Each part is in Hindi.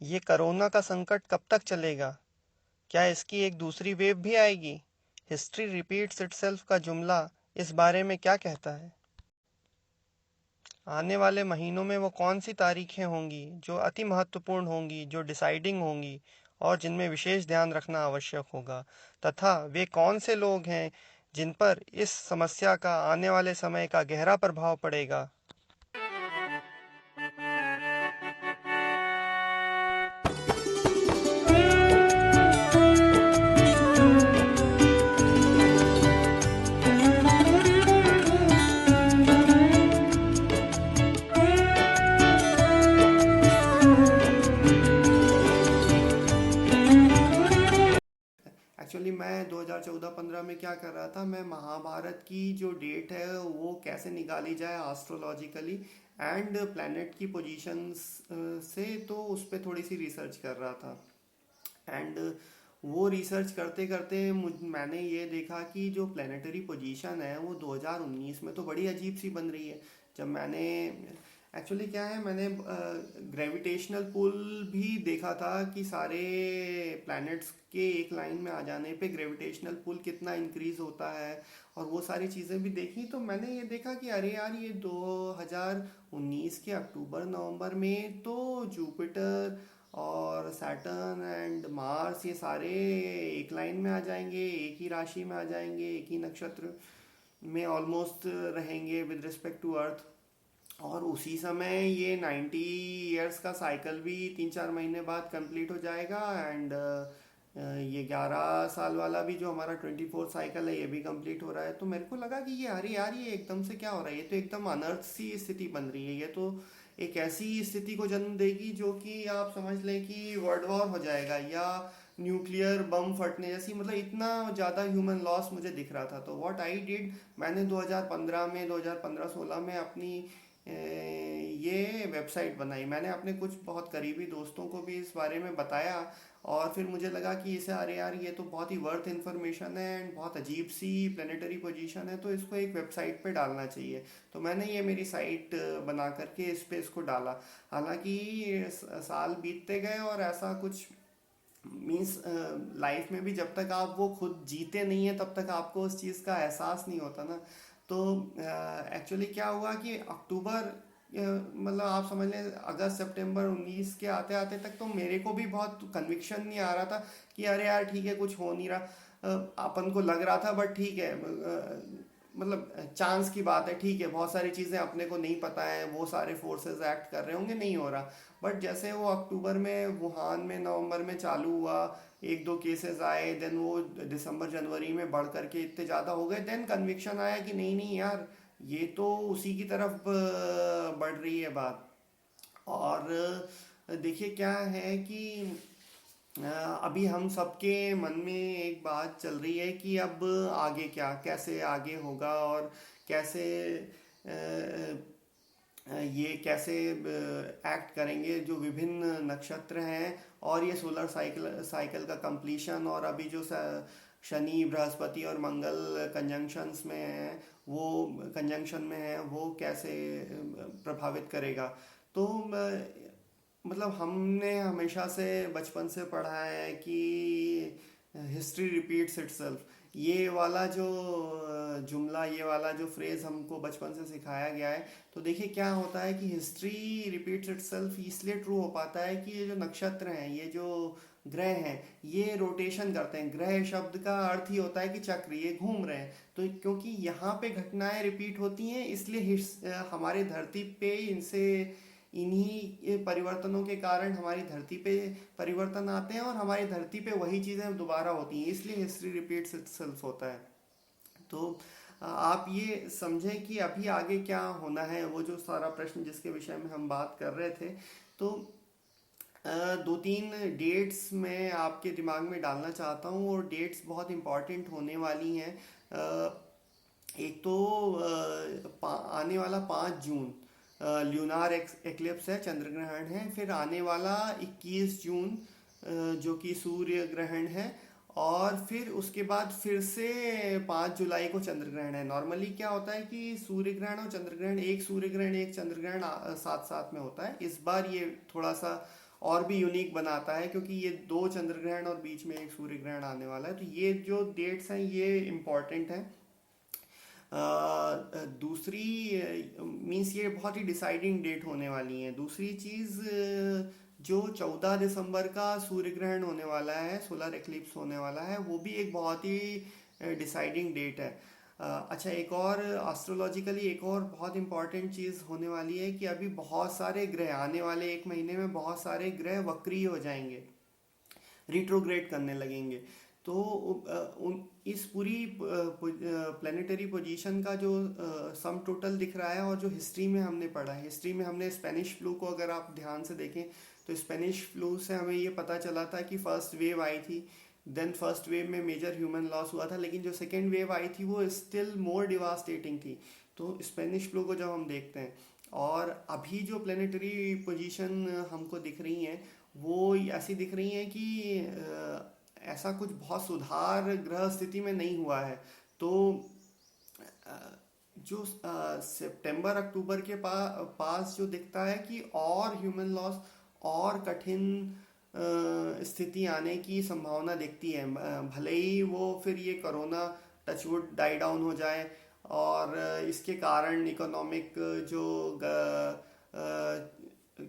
ये कोरोना का संकट कब तक चलेगा? क्या इसकी एक दूसरी वेव भी आएगी? हिस्ट्री रिपीट्स इटसेल्फ का जुमला इस बारे में क्या कहता है? आने वाले महीनों में वो कौन सी तारीखें होंगी जो अति महत्वपूर्ण होंगी, जो डिसाइडिंग होंगी और जिनमें विशेष ध्यान रखना आवश्यक होगा? तथा वे कौन से लोग हैं जिन पर इस समस्या का आने वाले समय का गहरा प्रभाव पड़ेगा? एक्चुअली मैं 2014-15 में क्या कर रहा था, मैं महाभारत की जो डेट है वो कैसे निकाली जाए एस्ट्रोलॉजिकली एंड प्लैनेट की पोजीशंस से, तो उस पर थोड़ी सी रिसर्च कर रहा था। एंड वो रिसर्च करते करते मैंने ये देखा कि जो प्लानिटरी पोजीशन है वो 2019 में तो बड़ी अजीब सी बन रही है। जब मैंने एक्चुअली क्या है, मैंने ग्रेविटेशनल पुल भी देखा था कि सारे प्लैनेट्स के एक लाइन में आ जाने पे ग्रेविटेशनल पुल कितना इंक्रीज होता है, और वो सारी चीज़ें भी देखी। तो मैंने ये देखा कि अरे यार, ये 2019 के अक्टूबर नवंबर में तो जुपिटर और सैटर्न एंड मार्स ये सारे एक लाइन में आ जाएंगे, एक ही राशि में आ जाएंगे, एक ही नक्षत्र में ऑलमोस्ट रहेंगे विद रिस्पेक्ट टू अर्थ। और उसी समय ये 90 ईयर्स का साइकिल भी 3-4 महीने बाद कंप्लीट हो जाएगा। एंड ये 11 साल वाला भी जो हमारा 24 साइकिल है ये भी कंप्लीट हो रहा है। तो मेरे को लगा कि ये अरे यार, ये एकदम से क्या हो रहा है, ये तो एकदम अनर्थ सी स्थिति बन रही है। ये तो एक ऐसी स्थिति को जन्म देगी जो कि आप समझ लें कि वर्ल्ड वॉर हो जाएगा, या न्यूक्लियर बम फटने जैसी, मतलब इतना ज़्यादा ह्यूमन लॉस मुझे दिख रहा था। तो व्हाट आई डिड, मैंने 2015 में 2015-16 में अपनी ये वेबसाइट बनाई। मैंने अपने कुछ बहुत करीबी दोस्तों को भी इस बारे में बताया, और फिर मुझे लगा कि इसे अरे यार, ये तो बहुत ही वर्थ इन्फॉर्मेशन है एंड बहुत अजीब सी प्लेनेटरी पोजीशन है, तो इसको एक वेबसाइट पे डालना चाहिए। तो मैंने ये मेरी साइट बना करके इस पे इसको डाला। हालांकि साल बीतते गए और ऐसा कुछ मीन्स लाइफ में भी जब तक आप वो खुद जीते नहीं है तब तक आपको उस चीज़ का एहसास नहीं होता ना। तो एक्चुअली क्या हुआ कि अक्टूबर, मतलब आप समझ लें अगस्त सितंबर 19 के आते आते तक तो मेरे को भी बहुत कन्विक्शन नहीं आ रहा था कि अरे यार ठीक है, कुछ हो नहीं रहा। अपन को लग रहा था बट ठीक है, मतलब चांस की बात है, ठीक है, बहुत सारी चीज़ें अपने को नहीं पता है, वो सारे फोर्सेस एक्ट कर रहे होंगे, नहीं हो रहा। बट जैसे वो अक्टूबर में वुहान में नवंबर में चालू हुआ, एक दो केसेस आए, देन वो दिसंबर जनवरी में बढ़ करके इतने ज़्यादा हो गए, देन कन्विक्शन आया कि नहीं नहीं यार, ये तो उसी की तरफ बढ़ रही है बात। और देखिए क्या है कि अभी हम सबके मन में एक बात चल रही है कि अब आगे क्या, कैसे आगे होगा, और कैसे ये कैसे एक्ट करेंगे जो विभिन्न नक्षत्र हैं, और ये सोलर साइकिल साइकिल का कंप्लीशन, और अभी जो शनि बृहस्पति और मंगल कंजंक्शंस में है, वो कंजंक्शन में है, वो कैसे प्रभावित करेगा। तो मतलब हमने हमेशा से बचपन से पढ़ा है कि हिस्ट्री रिपीट्स इटसेल्फ, ये वाला जो जुमला, ये वाला जो फ्रेज हमको बचपन से सिखाया गया है। तो देखिए क्या होता है कि हिस्ट्री रिपीट्स इटसेल्फ इसलिए ट्रू हो पाता है कि ये जो नक्षत्र हैं, ये जो ग्रह हैं, ये रोटेशन करते हैं। ग्रह शब्द का अर्थ ही होता है कि चक्र, ये घूम रहे हैं। तो क्योंकि यहाँ पे घटनाएं रिपीट होती हैं, इसलिए हमारे धरती पे इनसे इन्हीं परिवर्तनों के कारण हमारी धरती पे परिवर्तन आते हैं, और हमारी धरती पे वही चीज़ें दोबारा होती हैं, इसलिए हिस्ट्री रिपीट्स इटसेल्फ होता है। तो आप ये समझें कि अभी आगे क्या होना है, वो जो सारा प्रश्न जिसके विषय में हम बात कर रहे थे। तो दो तीन डेट्स मैं आपके दिमाग में डालना चाहता हूँ, और डेट्स बहुत इम्पॉर्टेंट होने वाली हैं। एक तो आने वाला 5 जून ल्यूनार एक्लिप्स है, चंद्र ग्रहण है। फिर आने वाला 21 जून जो कि सूर्य ग्रहण है। और फिर उसके बाद फिर से 5 जुलाई को चंद्र ग्रहण है। नॉर्मली क्या होता है कि सूर्य ग्रहण और चंद्र ग्रहण, एक सूर्य ग्रहण एक चंद्र ग्रहण साथ साथ में होता है। इस बार ये थोड़ा सा और भी यूनिक बनाता है, क्योंकि ये दो चंद्र ग्रहण और बीच में एक सूर्य ग्रहण आने वाला है, तो ये जो डेट्स हैं ये इम्पॉर्टेंट हैं। दूसरी मीन्स ये बहुत ही डिसाइडिंग डेट होने वाली है। दूसरी चीज़, जो 14 दिसंबर का सूर्य ग्रहण होने वाला है, सोलर एक्लिप्स होने वाला है, वो भी एक बहुत ही डिसाइडिंग डेट है। अच्छा, एक और एस्ट्रोलॉजिकली एक और बहुत इंपॉर्टेंट चीज़ होने वाली है कि अभी बहुत सारे ग्रह आने वाले एक महीने में बहुत सारे ग्रह वक्री हो जाएंगे, रिट्रोग्रेड करने लगेंगे। तो उन इस पूरी प्लानिटरी पोजीशन का जो सम टोटल दिख रहा है, और जो हिस्ट्री में हमने पढ़ा है, हिस्ट्री में हमने स्पेनिश फ्लू को अगर आप ध्यान से देखें तो स्पेनिश फ्लू से हमें ये पता चला था कि फर्स्ट वेव आई थी, देन फर्स्ट वेव में मेजर ह्यूमन लॉस हुआ था, लेकिन जो सेकेंड वेव आई थी वो स्टिल मोर डिवास्टेटिंग थी। तो स्पेनिश फ्लू को जब हम देखते हैं, और अभी जो प्लानिटरी पोजीशन हमको दिख रही हैं वो ऐसी दिख रही हैं कि ऐसा कुछ बहुत सुधार ग्रह स्थिति में नहीं हुआ है। तो अ, जो सितंबर अक्टूबर के पास जो दिखता है कि और ह्यूमन लॉस और कठिन स्थिति आने की संभावना दिखती है। भले ही वो फिर ये कोरोना टचवुड डाई डाउन हो जाए, और इसके कारण इकोनॉमिक जो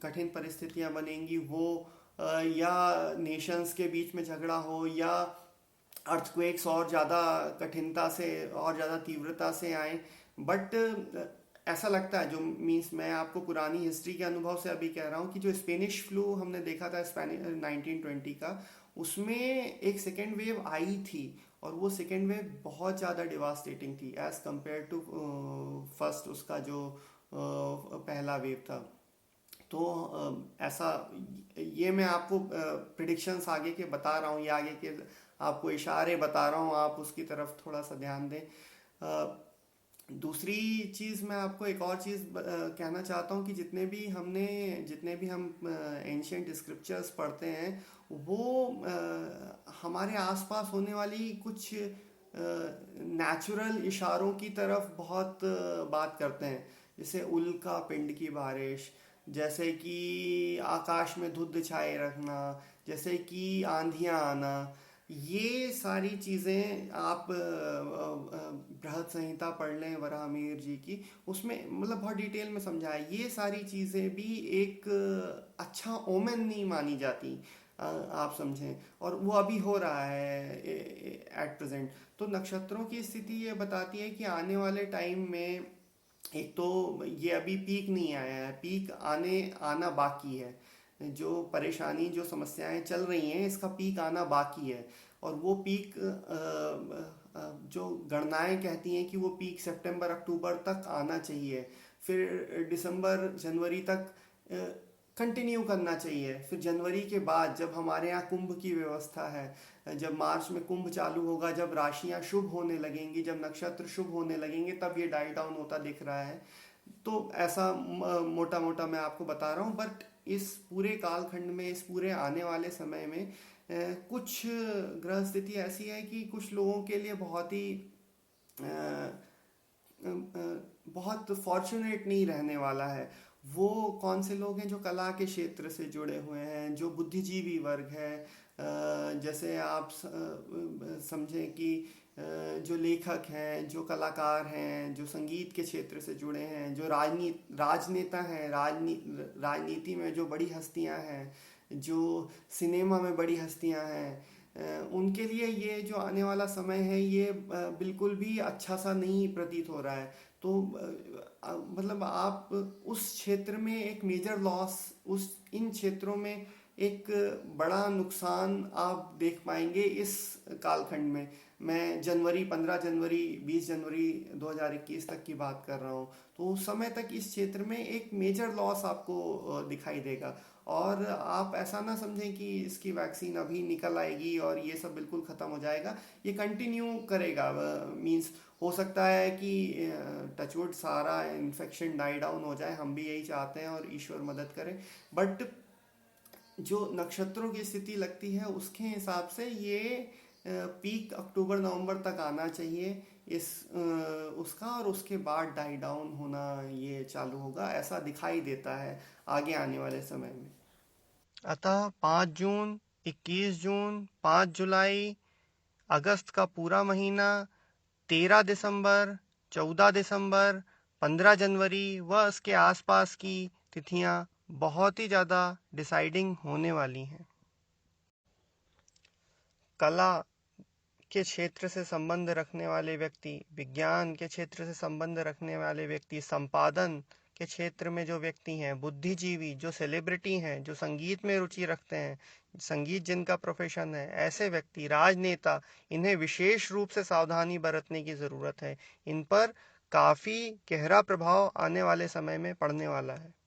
कठिन परिस्थितियां बनेंगी वो, या नेशंस के बीच में झगड़ा हो, या अर्थक्वेक्स और ज़्यादा कठिनता से और ज़्यादा तीव्रता से आए। बट ऐसा लगता है, जो मीन्स मैं आपको पुरानी हिस्ट्री के अनुभव से अभी कह रहा हूँ, कि जो स्पेनिश फ्लू हमने देखा था स्पेनिश 1920 का, उसमें एक सेकेंड वेव आई थी, और वो सेकेंड वेव बहुत ज़्यादा डिवास्टेटिंग थी एज़ कंपेयर टू फर्स्ट उसका जो पहला वेव था। तो ऐसा, ये मैं आपको प्रिडिक्शंस आगे के बता रहा हूँ, ये आगे के आपको इशारे बता रहा हूँ, आप उसकी तरफ थोड़ा सा ध्यान दें। दूसरी चीज़ मैं आपको एक और चीज़ कहना चाहता हूँ कि जितने भी हम एंशियंट स्क्रिप्चर्स पढ़ते हैं, वो हमारे आसपास होने वाली कुछ नेचुरल इशारों की तरफ बहुत बात करते हैं। जैसे उल्का पिंड की बारिश, जैसे कि आकाश में धुंध छाए रखना, जैसे कि आंधियां आना, ये सारी चीज़ें आप बृहद संहिता पढ़ लें वराहमिहिर जी की, उसमें मतलब बहुत डिटेल में समझा है। ये सारी चीज़ें भी एक अच्छा ओमेन नहीं मानी जाती, आप समझें, और वो अभी हो रहा है एट प्रेजेंट। तो नक्षत्रों की स्थिति ये बताती है कि आने वाले टाइम में, एक तो ये अभी पीक नहीं आया है, पीक आना बाकी है। जो परेशानी जो समस्याएं चल रही हैं, इसका पीक आना बाकी है। और वो पीक, जो गणनाएं कहती हैं कि वो पीक सितंबर अक्टूबर तक आना चाहिए, फिर दिसंबर जनवरी तक कंटिन्यू करना चाहिए। फिर जनवरी के बाद जब हमारे यहाँ कुंभ की व्यवस्था है, जब मार्च में कुंभ चालू होगा, जब राशियाँ शुभ होने लगेंगी, जब नक्षत्र शुभ होने लगेंगे, तब ये डाई डाउन होता दिख रहा है। तो ऐसा मोटा मोटा मैं आपको बता रहा हूँ। बट इस पूरे कालखंड में, इस पूरे आने वाले समय में कुछ ग्रह स्थिति ऐसी है कि कुछ लोगों के लिए बहुत फॉर्चुनेट नहीं रहने वाला है। वो कौन से लोग हैं? जो कला के क्षेत्र से जुड़े हुए हैं, जो बुद्धिजीवी वर्ग है, जैसे आप समझें कि जो लेखक हैं, जो कलाकार हैं, जो संगीत के क्षेत्र से जुड़े हैं, जो राजनेता हैं, राजनीति में जो बड़ी हस्तियां हैं, जो सिनेमा में बड़ी हस्तियां हैं, उनके लिए ये जो आने वाला समय है ये बिल्कुल भी अच्छा सा नहीं प्रतीत हो रहा है। तो मतलब आप उस क्षेत्र में एक मेजर लॉस, उस इन क्षेत्रों में एक बड़ा नुकसान आप देख पाएंगे इस कालखंड में। मैं 15 जनवरी 20 जनवरी 2021 तक की बात कर रहा हूँ। तो उस समय तक इस क्षेत्र में एक मेजर लॉस आपको दिखाई देगा। और आप ऐसा ना समझें कि इसकी वैक्सीन अभी निकल आएगी और ये सब बिल्कुल ख़त्म हो जाएगा। ये कंटिन्यू करेगा। मींस हो सकता है कि टचवुड सारा इन्फेक्शन डाई डाउन हो जाए, हम भी यही चाहते हैं और ईश्वर मदद करे। बट जो नक्षत्रों की स्थिति लगती है उसके हिसाब से ये पीक अक्टूबर नवंबर तक आना चाहिए इस उसका, और उसके बाद डाई डाउन होना ये चालू होगा, ऐसा दिखाई देता है आगे आने वाले समय में। अतः 5 जून, 21 जून, 5 जुलाई, अगस्त का पूरा महीना, 13 दिसंबर, 14 दिसंबर, 15 जनवरी व इसके आसपास की तिथियां बहुत ही ज़्यादा डिसाइडिंग होने वाली हैं। कला के क्षेत्र से संबंध रखने वाले व्यक्ति, विज्ञान के क्षेत्र से संबंध रखने वाले व्यक्ति, संपादन के क्षेत्र में जो व्यक्ति हैं, बुद्धिजीवी, जो सेलिब्रिटी हैं, जो संगीत में रुचि रखते हैं, संगीत जिनका प्रोफेशन है, ऐसे व्यक्ति, राजनेता, इन्हें विशेष रूप से सावधानी बरतने की ज़रूरत है। इन पर काफ़ी गहरा प्रभाव आने वाले समय में पड़ने वाला है।